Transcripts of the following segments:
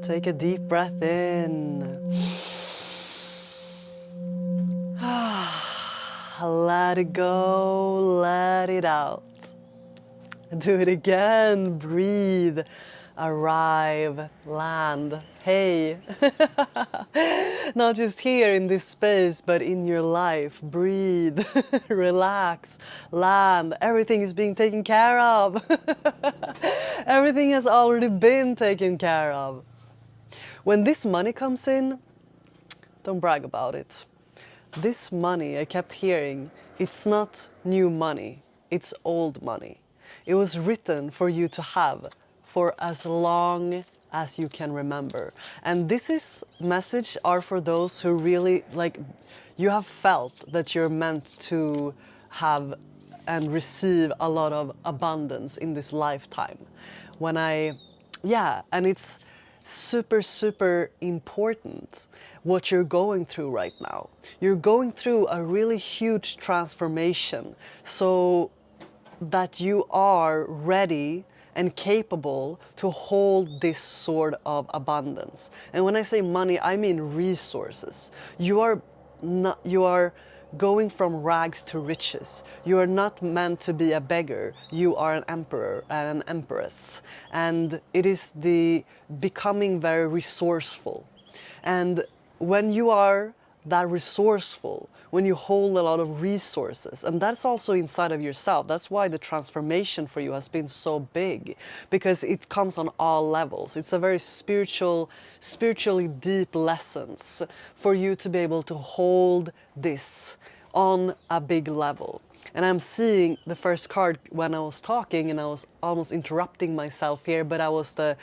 Take a deep breath in. Let it go, let it out. Do it again. Breathe, arrive, land. Hey. Not just here in this space, but in your life. Breathe, relax, land. Everything is being taken care of. Everything has already been taken care of. When this money comes in, don't brag about it. This money, I kept hearing, it's not new money, it's old money. It was written for you to have for as long as you can remember. And this is message are for those who really, like, you have felt that you're meant to have and receive a lot of abundance in this lifetime. And it's super, super important what you're going through right now. You're going through a really huge transformation so that you are ready and capable to hold this sort of abundance. And when I say money, I mean resources. You are going from rags to riches. You are not meant to be a beggar. You are an emperor and an empress. And it is the becoming very resourceful. And when you are that resourceful, when you hold a lot of resources, and that's also inside of yourself. That's why the transformation for you has been so big, because it comes on all levels. It's a very spiritually deep lessons for you to be able to hold this on a big level. And I'm seeing the first card when I was talking, and I was almost interrupting myself here, but I was the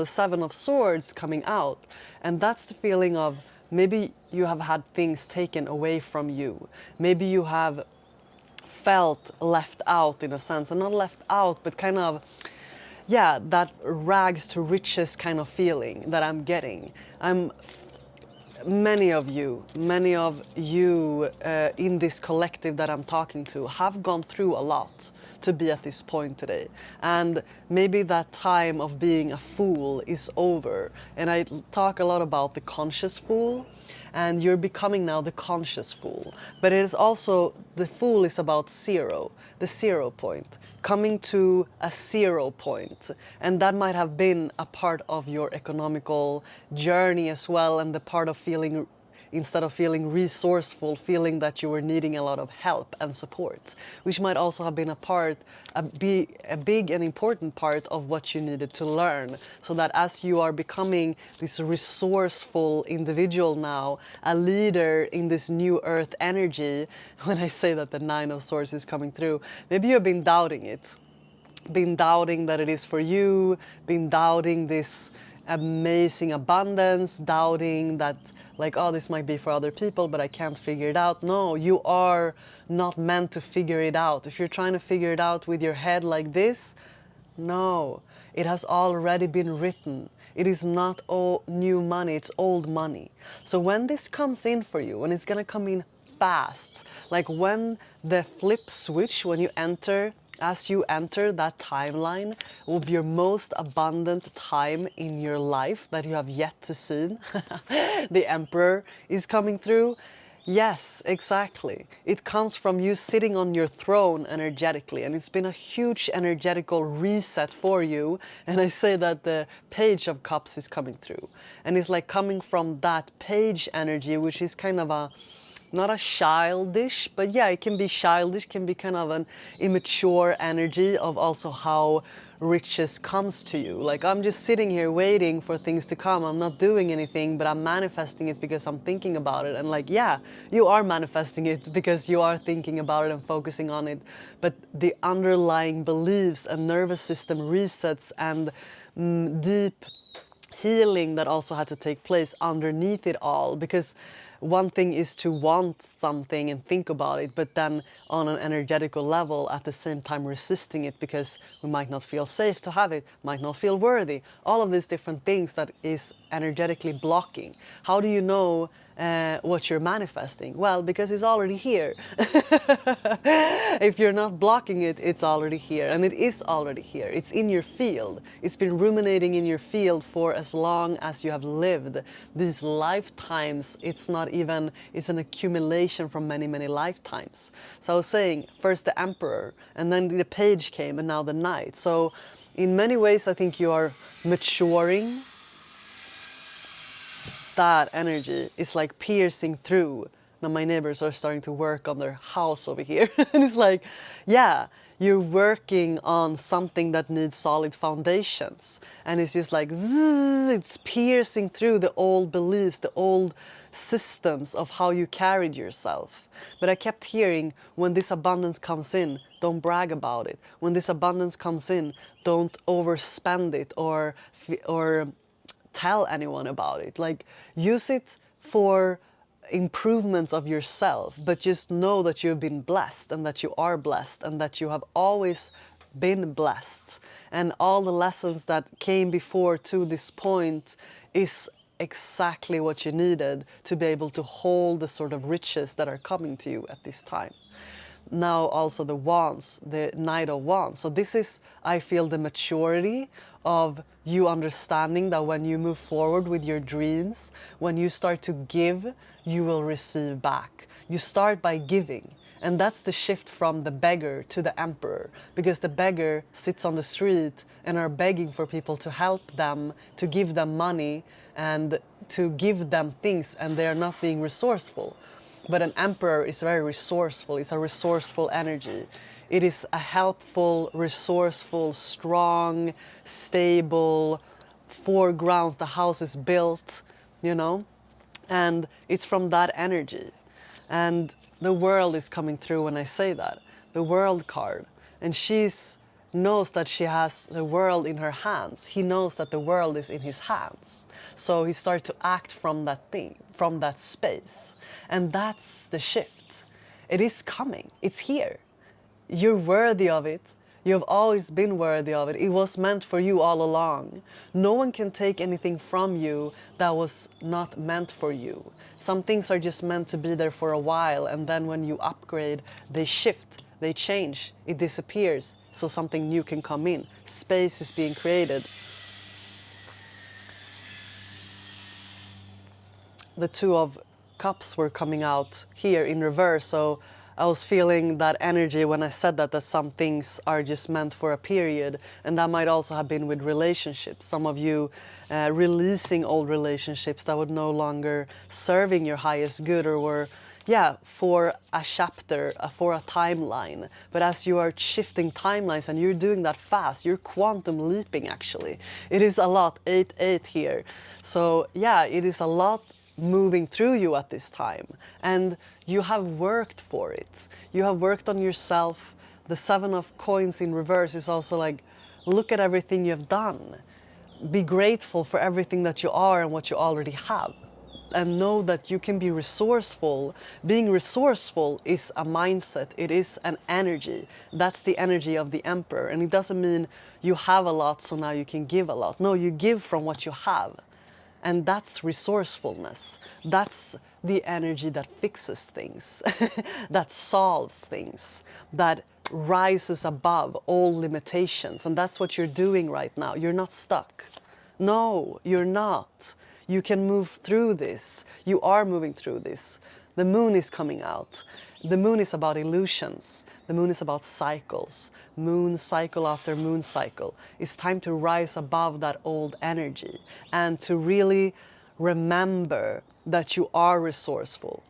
Seven of Swords coming out. And that's the feeling of maybe you have had things taken away from you. Maybe you have felt left out in a sense, and not left out, but kind of, that rags to riches kind of feeling that I'm getting. Many of you in this collective that I'm talking to have gone through a lot to be at this point today. And maybe that time of being a fool is over. And I talk a lot about the conscious fool, and you're becoming now the conscious fool. But it is also, the fool is about zero, the 0 point, coming to a 0 point. And that might have been a part of your economical journey as well, and the part of feeling, instead of feeling resourceful, feeling that you were needing a lot of help and support, which might also have been a big and important part of what you needed to learn, so that as you are becoming this resourceful individual now, a leader in this new earth energy, when I say that the 9 of Swords is coming through, maybe you've been doubting it, been doubting that it is for you, been doubting this amazing abundance, doubting that, like, oh, this might be for other people, but I can't figure it out. No, you are not meant to figure it out. If you're trying to figure it out with your head like this, no, it has already been written. It is not new money, it's old money. So when this comes in for you, when it's gonna come in fast, like when the flip switch, when you enter, as you enter that timeline of your most abundant time in your life that you have yet to see, the Emperor is coming through. Yes, exactly. It comes from you sitting on your throne energetically, and it's been a huge energetical reset for you. And I say that the Page of Cups is coming through, and it's like coming from that page energy, which is kind of a, not a childish, but yeah, it can be childish, can be kind of an immature energy of also how riches comes to you. Like, I'm just sitting here waiting for things to come. I'm not doing anything, but I'm manifesting it because I'm thinking about it. And like, yeah, you are manifesting it because you are thinking about it and focusing on it. But the underlying beliefs and nervous system resets and deep healing that also had to take place underneath it all, because one thing is to want something and think about it, but then on an energetical level at the same time resisting it because we might not feel safe to have it, might not feel worthy. All of these different things that is energetically blocking. How do you know what you're manifesting? Well, because it's already here. If you're not blocking it, it's already here, and it is already here. It's in your field. It's been ruminating in your field for as long as you have lived. These lifetimes, it's not even, it's an accumulation from many, many lifetimes. So I was saying, first the emperor, and then the page came, and now the knight. So in many ways, I think you are maturing. That energy is like piercing through. Now my neighbors are starting to work on their house over here. And it's like, yeah, you're working on something that needs solid foundations. And it's just like, zzz, it's piercing through the old beliefs, the old systems of how you carried yourself. But I kept hearing, when this abundance comes in, don't brag about it. When this abundance comes in, don't overspend it or tell anyone about it. Like, use it for improvements of yourself, but just know that you've been blessed and that you are blessed and that you have always been blessed. And all the lessons that came before to this point is exactly what you needed to be able to hold the sort of riches that are coming to you at this time. Now also the wands, the Knight of Wands. So this is, I feel, the maturity of you understanding that when you move forward with your dreams, when you start to give, you will receive back. You start by giving. And that's the shift from the beggar to the emperor, because the beggar sits on the street and are begging for people to help them, to give them money and to give them things, and they are not being resourceful. But an emperor is very resourceful. It's a resourceful energy. It is a helpful, resourceful, strong, stable, four grounds. The house is built, you know, and it's from that energy. And the world is coming through when I say that. The world card. And she's knows that she has the world in her hands. He knows that the world is in his hands. So he starts to act from that thing, from that space. And that's the shift. It is coming. It's here. You're worthy of it. You have always been worthy of it. It was meant for you all along. No one can take anything from you that was not meant for you. Some things are just meant to be there for a while, and then when you upgrade, they shift, they change, it disappears, so something new can come in. Space is being created. The Two of Cups were coming out here in reverse, so I was feeling that energy when I said that some things are just meant for a period, and that might also have been with relationships. Some of you releasing old relationships that were no longer serving your highest good, or were, yeah, for a chapter, for a timeline. But as you are shifting timelines, and you're doing that fast, you're quantum leaping actually. It is a lot, 8-8 here. So yeah, it is a lot moving through you at this time, and you have worked for it. You have worked on yourself. The Seven of Coins in reverse is also like, look at everything you've done. Be grateful for everything that you are and what you already have, and know that you can be resourceful. Being resourceful is a mindset. It is an energy. That's the energy of the Emperor, and it doesn't mean you have a lot so now you can give a lot. No, you give from what you have. And that's resourcefulness. That's the energy that fixes things, that solves things, that rises above all limitations. And that's what you're doing right now. You're not stuck. No, you're not. You can move through this. You are moving through this. The moon is coming out. The moon is about illusions. The moon is about cycles. Moon cycle after moon cycle. It's time to rise above that old energy and to really remember that you are resourceful.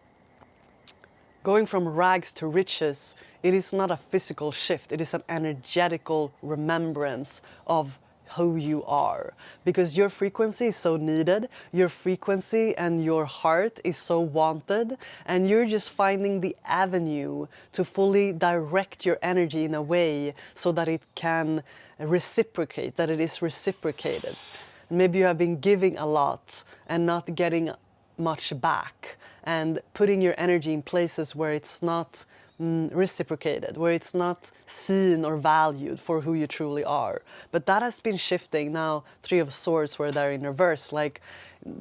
Going from rags to riches, it is not a physical shift. It is an energetical remembrance of who you are, because your frequency is so needed, your frequency and your heart is so wanted, and you're just finding the avenue to fully direct your energy in a way so that it can reciprocate, that it is reciprocated. Maybe you have been giving a lot and not getting much back, and putting your energy in places where it's not reciprocated, where it's not seen or valued for who you truly are. But that has been shifting now. Three of Swords, where they're in reverse, like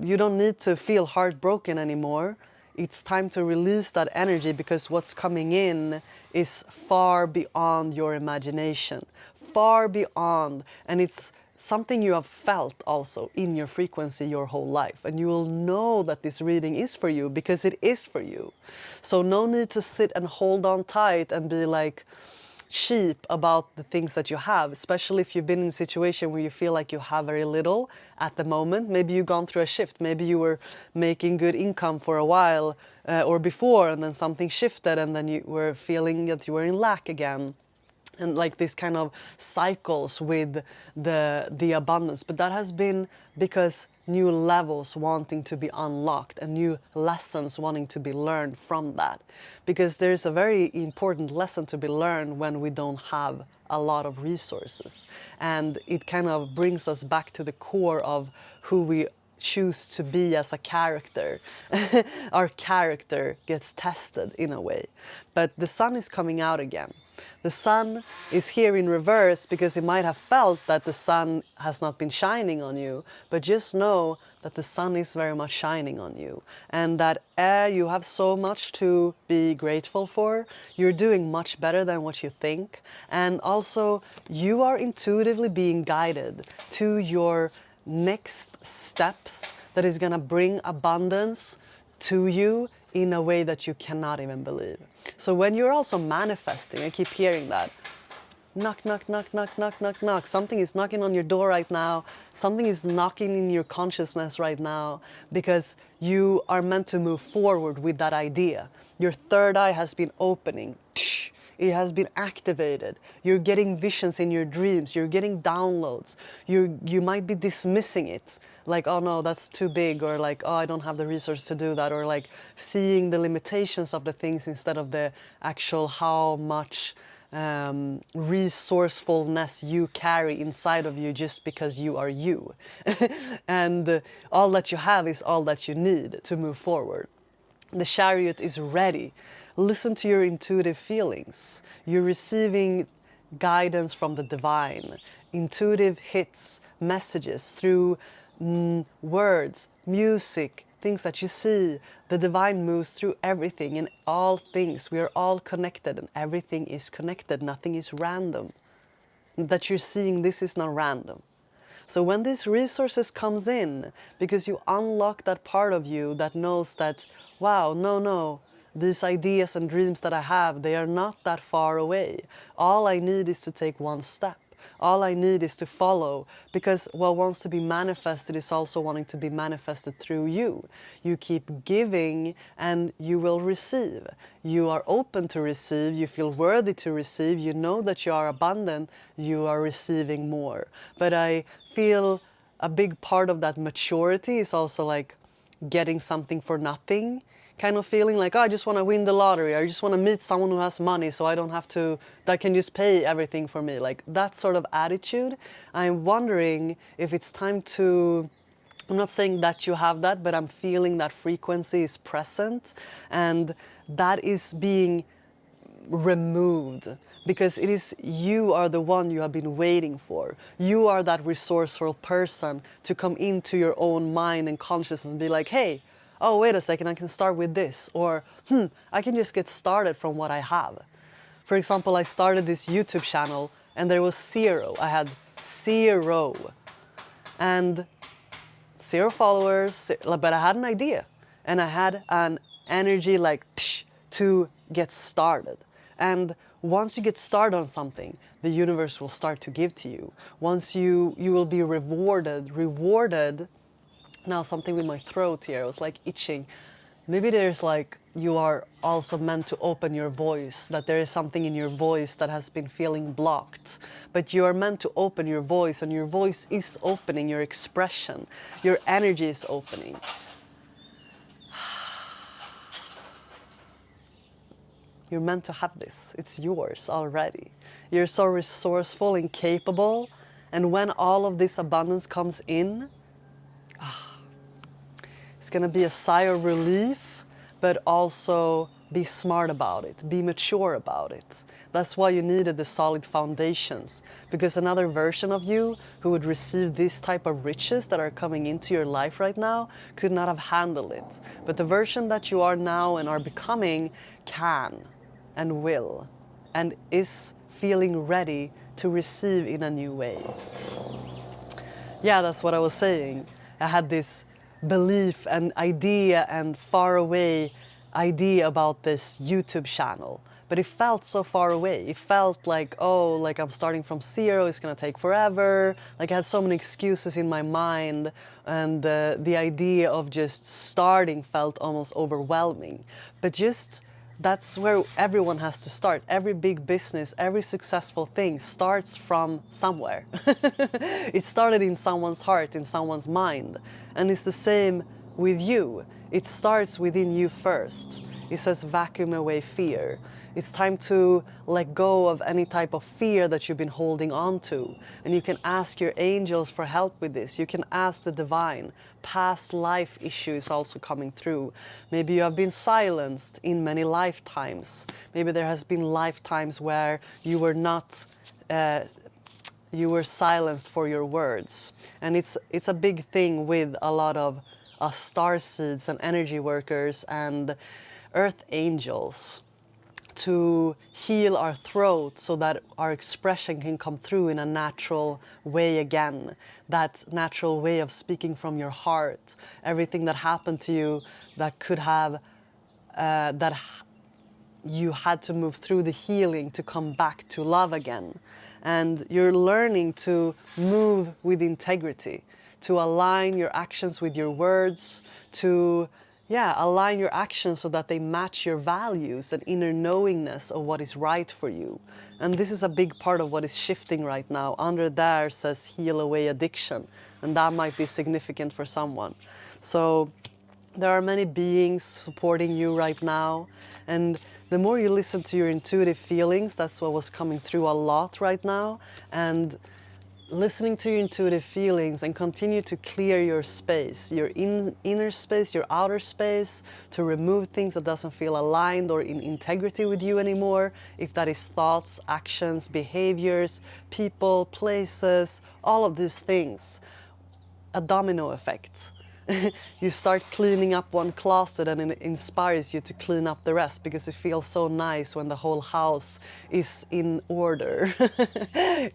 you don't need to feel heartbroken anymore. It's time to release that energy, because what's coming in is far beyond your imagination, far beyond, and it's something you have felt also in your frequency your whole life, and you will know that this reading is for you because it is for you. So no need to sit and hold on tight and be like cheap about the things that you have, especially if you've been in a situation where you feel like you have very little at the moment. Maybe you've gone through a shift, maybe you were making good income for a while or before, and then something shifted, and then you were feeling that you were in lack again, and like this kind of cycles with the abundance. But that has been because new levels wanting to be unlocked and new lessons wanting to be learned from that, because there's a very important lesson to be learned when we don't have a lot of resources, and it kind of brings us back to the core of who we choose to be as a character. Our character gets tested in a way. But the sun is coming out again. The sun is here in reverse because you might have felt that the sun has not been shining on you, but just know that the sun is very much shining on you, and that you have so much to be grateful for. You're doing much better than what you think, and also you are intuitively being guided to your next steps that is going to bring abundance to you in a way that you cannot even believe. So when you're also manifesting, I keep hearing that. Knock, knock, knock, knock, knock, knock, knock. Something is knocking on your door right now. Something is knocking in your consciousness right now, because you are meant to move forward with that idea. Your third eye has been opening. It has been activated. You're getting visions in your dreams. You're getting downloads. You might be dismissing it, like, oh no, that's too big, or like, oh, I don't have the resources to do that, or like seeing the limitations of the things instead of the actual how much resourcefulness you carry inside of you, just because you are you. And all that you have is all that you need to move forward. The Chariot is ready. Listen to your intuitive feelings. You're receiving guidance from the divine. Intuitive hits, messages through words, music, things that you see. The divine moves through everything and all things. We are all connected, and everything is connected. Nothing is random. That you're seeing, this is not random. So when these resources comes in, because you unlock that part of you that knows that, wow, no, these ideas and dreams that I have, they are not that far away. All I need is to take one step. All I need is to follow, because what wants to be manifested is also wanting to be manifested through you. You keep giving and you will receive. You are open to receive, you feel worthy to receive, you know that you are abundant, you are receiving more. But I feel a big part of that maturity is also like getting something for nothing. Kind of feeling like, oh, I just want to win the lottery. I just want to meet someone who has money so I don't have to, that can just pay everything for me. Like that sort of attitude. I'm wondering if it's time to, I'm not saying that you have that, but I'm feeling that frequency is present, and that is being removed, because it is, you are the one you have been waiting for. You are that resourceful person to come into your own mind and consciousness and be like, hey, oh, wait a second, I can start with this, or I can just get started from what I have. For example, I started this YouTube channel and there was zero. I had zero and 0 followers, but I had an idea and I had an energy like to get started. And once you get started on something, the universe will start to give to you. Once you will be rewarded. Now something with my throat here, it was like itching. Maybe there's like, you are also meant to open your voice, that there is something in your voice that has been feeling blocked. But you are meant to open your voice, and your voice is opening, your expression, your energy is opening. You're meant to have this, it's yours already. You're so resourceful and capable, and when all of this abundance comes in, It's going to be a sigh of relief, but also be smart about it, be mature about it. That's why you needed the solid foundations, because another version of you who would receive this type of riches that are coming into your life right now could not have handled it. But the version that you are now and are becoming can and will and is feeling ready to receive in a new way. Yeah, that's what I was saying. I had this belief and idea and far away idea about this YouTube channel, but it felt so far away. It felt like, oh, like I'm starting from zero, it's gonna take forever. Like I had so many excuses in my mind, and the idea of just starting felt almost overwhelming. But just that's where everyone has to start. Every big business, every successful thing starts from somewhere. It started in someone's heart, in someone's mind. And it's the same with you. It starts within you first. It says vacuum away fear. It's time to let go of any type of fear that you've been holding on to. And you can ask your angels for help with this. You can ask the divine. Past life issues also coming through. Maybe you have been silenced in many lifetimes. Maybe there has been lifetimes where you were not you were silenced for your words. And it's a big thing with a lot of star seeds and energy workers and earth angels, to heal our throat so that our expression can come through in a natural way again. That natural way of speaking from your heart. Everything that happened to you that could have, you had to move through the healing to come back to love again. And you're learning to move with integrity, to align your actions with your words, to align your actions so that they match your values and inner knowingness of what is right for you. And this is a big part of what is shifting right now. Under there says heal away addiction, and that might be significant for someone. So there are many beings supporting you right now, and the more you listen to your intuitive feelings, that's what was coming through a lot right now, and listening to your intuitive feelings and continue to clear your space, your inner space, your outer space, to remove things that doesn't feel aligned or in integrity with you anymore, if that is thoughts, actions, behaviors, people, places, all of these things. A domino effect. You start cleaning up one closet and it inspires you to clean up the rest, because it feels so nice when the whole house is in order.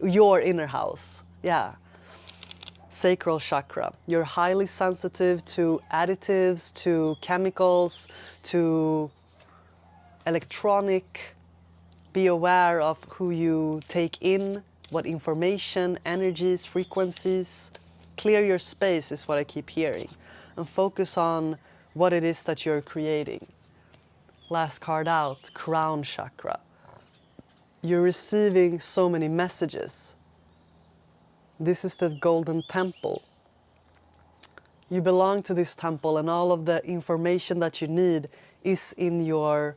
Your inner house. Yeah. Sacral chakra. You're highly sensitive to additives, to chemicals, to electronic. Be aware of who you take in, what information, energies, frequencies. Clear your space is what I keep hearing. And focus on what it is that you're creating. Last card out, crown chakra. You're receiving so many messages. This is the golden temple. You belong to this temple, and all of the information that you need is in your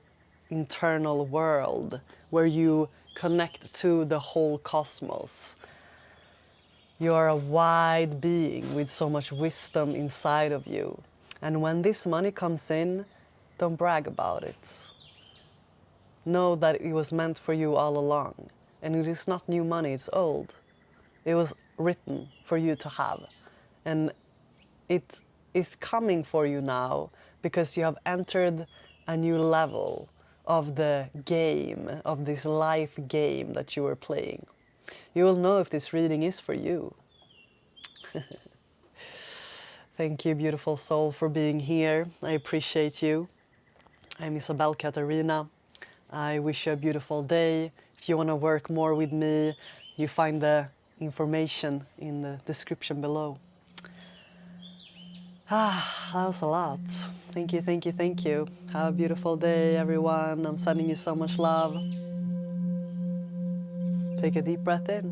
internal world, where you connect to the whole cosmos. You are a wide being with so much wisdom inside of you. And when this money comes in, don't brag about it. Know that it was meant for you all along. And it is not new money, it's old. It was written for you to have. And it is coming for you now because you have entered a new level of the game, of this life game that you were playing. You will know if this reading is for you. Thank you, beautiful soul, for being here. I appreciate you. I'm Isabel Katarina. I wish you a beautiful day. If you want to work more with me, you find the information in the description below. That was a lot. Thank you, thank you, thank you. Have a beautiful day, everyone. I'm sending you so much love. Take a deep breath in.